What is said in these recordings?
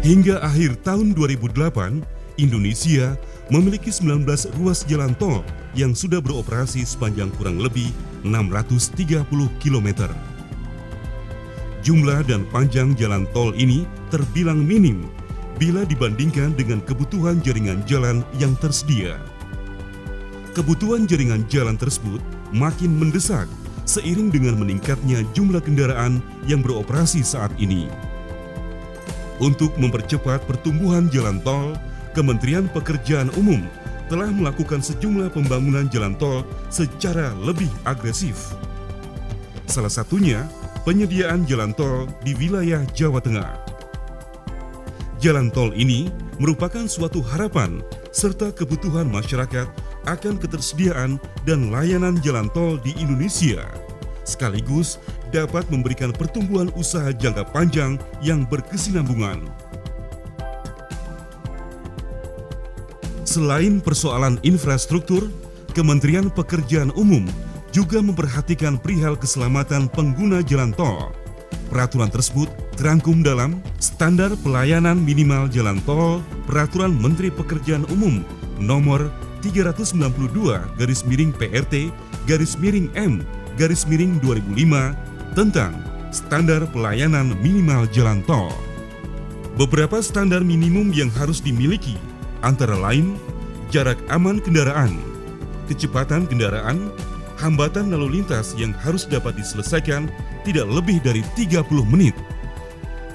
Hingga akhir tahun 2008, Indonesia memiliki 19 ruas jalan tol yang sudah beroperasi sepanjang kurang lebih 630 km. Jumlah dan panjang jalan tol ini terbilang minim bila dibandingkan dengan kebutuhan jaringan jalan yang tersedia. Kebutuhan jaringan jalan tersebut makin mendesak seiring dengan meningkatnya jumlah kendaraan yang beroperasi saat ini. Untuk mempercepat pertumbuhan jalan tol, Kementerian Pekerjaan Umum telah melakukan sejumlah pembangunan jalan tol secara lebih agresif. Salah satunya, penyediaan jalan tol di wilayah Jawa Tengah. Jalan tol ini merupakan suatu harapan serta kebutuhan masyarakat akan ketersediaan dan layanan jalan tol di Indonesia, sekaligus dapat memberikan pertumbuhan usaha jangka panjang yang berkesinambungan. Selain persoalan infrastruktur, Kementerian Pekerjaan Umum juga memperhatikan perihal keselamatan pengguna jalan tol. Peraturan tersebut terangkum dalam Standar Pelayanan Minimal Jalan Tol Peraturan Menteri Pekerjaan Umum Nomor 392/PRT/M/2005 tentang Standar Pelayanan Minimal Jalan Tol. Beberapa standar minimum yang harus dimiliki antara lain jarak aman kendaraan, kecepatan kendaraan, hambatan lalu lintas yang harus dapat diselesaikan tidak lebih dari 30 menit,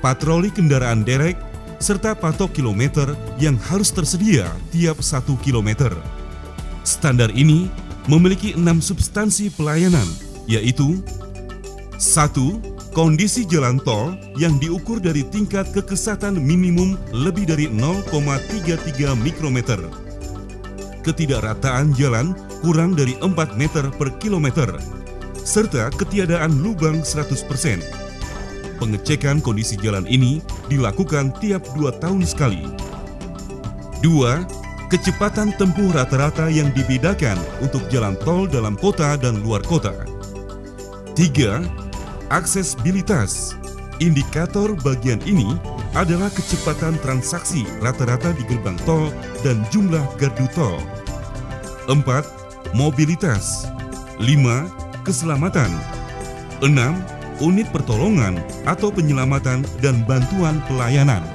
patroli kendaraan derek, serta patok kilometer yang harus tersedia tiap 1 kilometer. Standar ini memiliki 6 substansi pelayanan, yaitu 1. Kondisi jalan tol yang diukur dari tingkat kekesatan minimum lebih dari 0,33 mikrometer. Ketidakrataan jalan kurang dari 4 meter per kilometer, serta ketiadaan lubang 100%. Pengecekan kondisi jalan ini dilakukan tiap 2 tahun sekali. 2. Kecepatan tempuh rata-rata yang dibedakan untuk jalan tol dalam kota dan luar kota. 3. Aksesibilitas. Indikator bagian ini adalah kecepatan transaksi rata-rata di gerbang tol dan jumlah gardu tol. 4. Mobilitas. 5. Keselamatan. 6. Unit pertolongan atau penyelamatan dan bantuan pelayanan.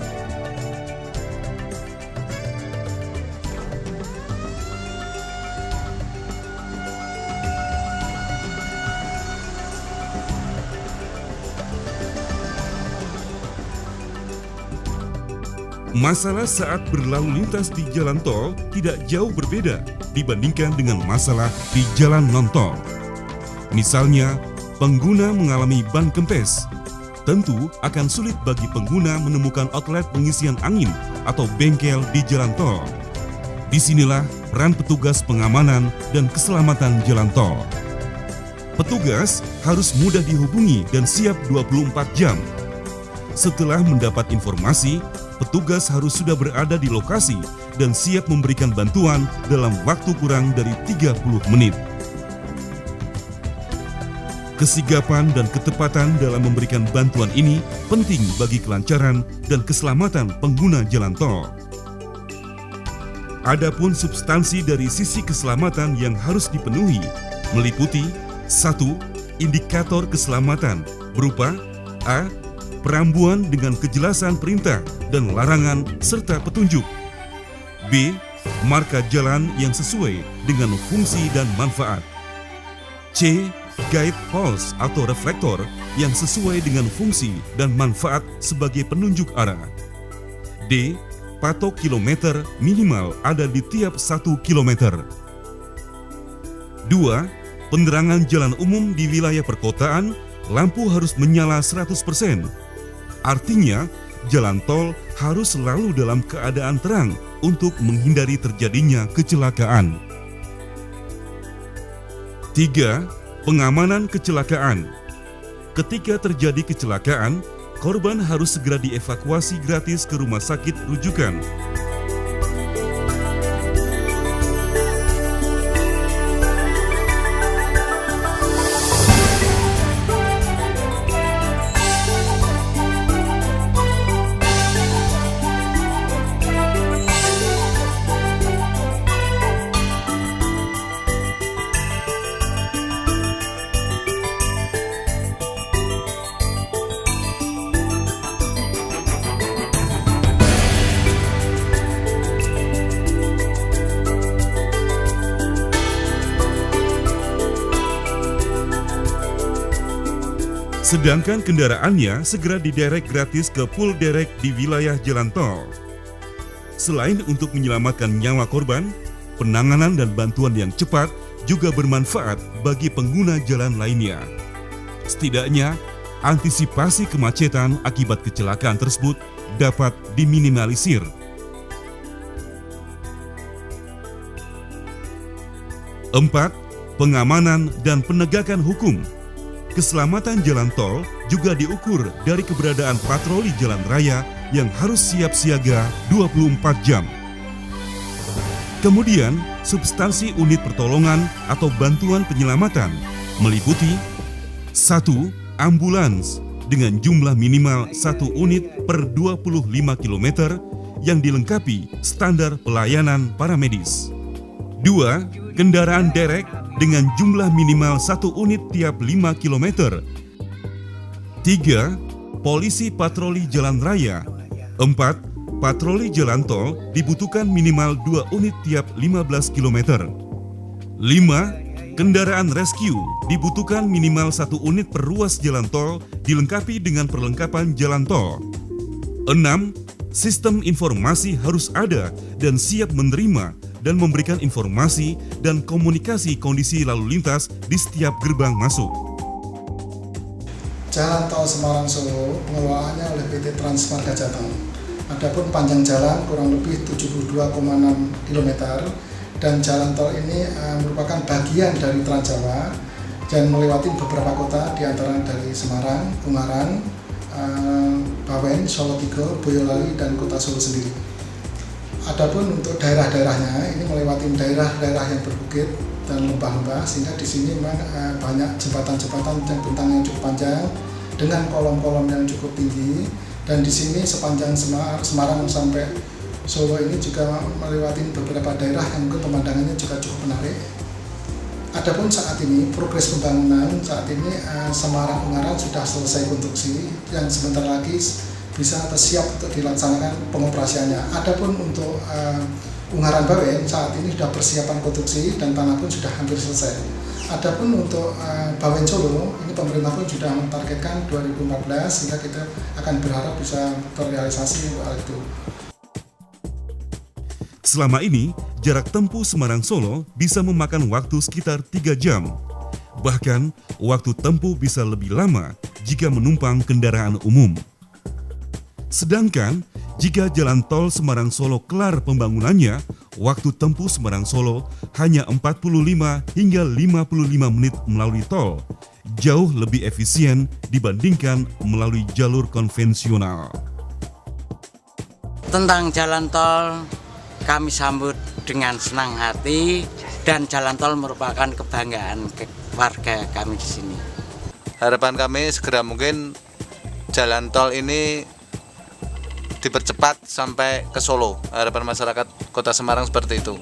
Masalah saat berlalu lintas di jalan tol tidak jauh berbeda dibandingkan dengan masalah di jalan non-tol. Misalnya, pengguna mengalami ban kempes. Tentu akan sulit bagi pengguna menemukan outlet pengisian angin atau bengkel di jalan tol. Disinilah peran petugas pengamanan dan keselamatan jalan tol. Petugas harus mudah dihubungi dan siap 24 jam. Setelah mendapat informasi, petugas harus sudah berada di lokasi dan siap memberikan bantuan dalam waktu kurang dari 30 menit. Kesigapan dan ketepatan dalam memberikan bantuan ini penting bagi kelancaran dan keselamatan pengguna jalan tol. Adapun substansi dari sisi keselamatan yang harus dipenuhi meliputi 1. Indikator keselamatan berupa A. Perambuan dengan kejelasan perintah dan larangan serta petunjuk. B. Marka jalan yang sesuai dengan fungsi dan manfaat. C. Guide poles atau reflektor yang sesuai dengan fungsi dan manfaat sebagai penunjuk arah. D. Patok kilometer minimal ada di tiap 1 kilometer. 2. Penerangan jalan umum di wilayah perkotaan, lampu harus menyala 100%. Artinya, jalan tol harus selalu dalam keadaan terang untuk menghindari terjadinya kecelakaan. 3. Pengamanan kecelakaan. Ketika terjadi kecelakaan, korban harus segera dievakuasi gratis ke rumah sakit rujukan. Sedangkan kendaraannya segera diderek gratis ke pool derek di wilayah jalan tol. Selain untuk menyelamatkan nyawa korban, penanganan dan bantuan yang cepat juga bermanfaat bagi pengguna jalan lainnya. Setidaknya, antisipasi kemacetan akibat kecelakaan tersebut dapat diminimalisir. 4. Pengamanan dan penegakan hukum. Keselamatan jalan tol juga diukur dari keberadaan patroli jalan raya yang harus siap siaga 24 jam. Kemudian, substansi unit pertolongan atau bantuan penyelamatan meliputi 1. Ambulans dengan jumlah minimal 1 unit per 25 km yang dilengkapi standar pelayanan paramedis. 2. Kendaraan derek dengan jumlah minimal 1 unit tiap 5 km. 3. Polisi patroli jalan raya. 4. Patroli jalan tol dibutuhkan minimal 2 unit tiap 15 km. 5. Kendaraan rescue dibutuhkan minimal 1 unit per ruas jalan tol dilengkapi dengan perlengkapan jalan tol. 6. Sistem informasi harus ada dan siap menerima dan memberikan informasi dan komunikasi kondisi lalu lintas di setiap gerbang masuk. Jalan tol Semarang-Solo pengelolaannya oleh PT Transmarga Jateng. Adapun panjang jalan kurang lebih 72,6 km dan jalan tol ini merupakan bagian dari Trans Jawa dan melewati beberapa kota diantara dari Semarang, Ungaran, Bawen, Solo Tigo, Boyolali dan Kota Solo sendiri. Adapun untuk daerah-daerahnya ini melewati daerah-daerah yang berbukit dan lembah-lembah sehingga di sini memang banyak jembatan-jembatan yang bentangnya cukup panjang dengan kolom-kolom yang cukup tinggi dan di sini sepanjang Semarang sampai Solo ini juga melewati beberapa daerah yang mungkin pemandangannya juga cukup menarik. Adapun saat ini progres pembangunan saat ini Semarang Ungaran sudah selesai konstruksi yang sebentar lagi bisa atau siap untuk dilaksanakan pengoperasiannya. Adapun untuk Ungaran Bawen saat ini sudah persiapan konstruksi dan tanah pun sudah hampir selesai. Adapun untuk Bawen Solo ini pemerintah pun sudah mentargetkan 2014 sehingga kita akan berharap bisa terrealisasi hal itu. Selama ini, jarak tempuh Semarang-Solo bisa memakan waktu sekitar 3 jam. Bahkan, waktu tempuh bisa lebih lama jika menumpang kendaraan umum. Sedangkan, jika jalan tol Semarang-Solo kelar pembangunannya, waktu tempuh Semarang-Solo hanya 45 hingga 55 menit melalui tol, jauh lebih efisien dibandingkan melalui jalur konvensional. Tentang jalan tol, kami sambut dengan senang hati dan jalan tol merupakan kebanggaan warga kami di sini. Harapan kami segera mungkin jalan tol ini dipercepat sampai ke Solo. Harapan masyarakat Kota Semarang seperti itu.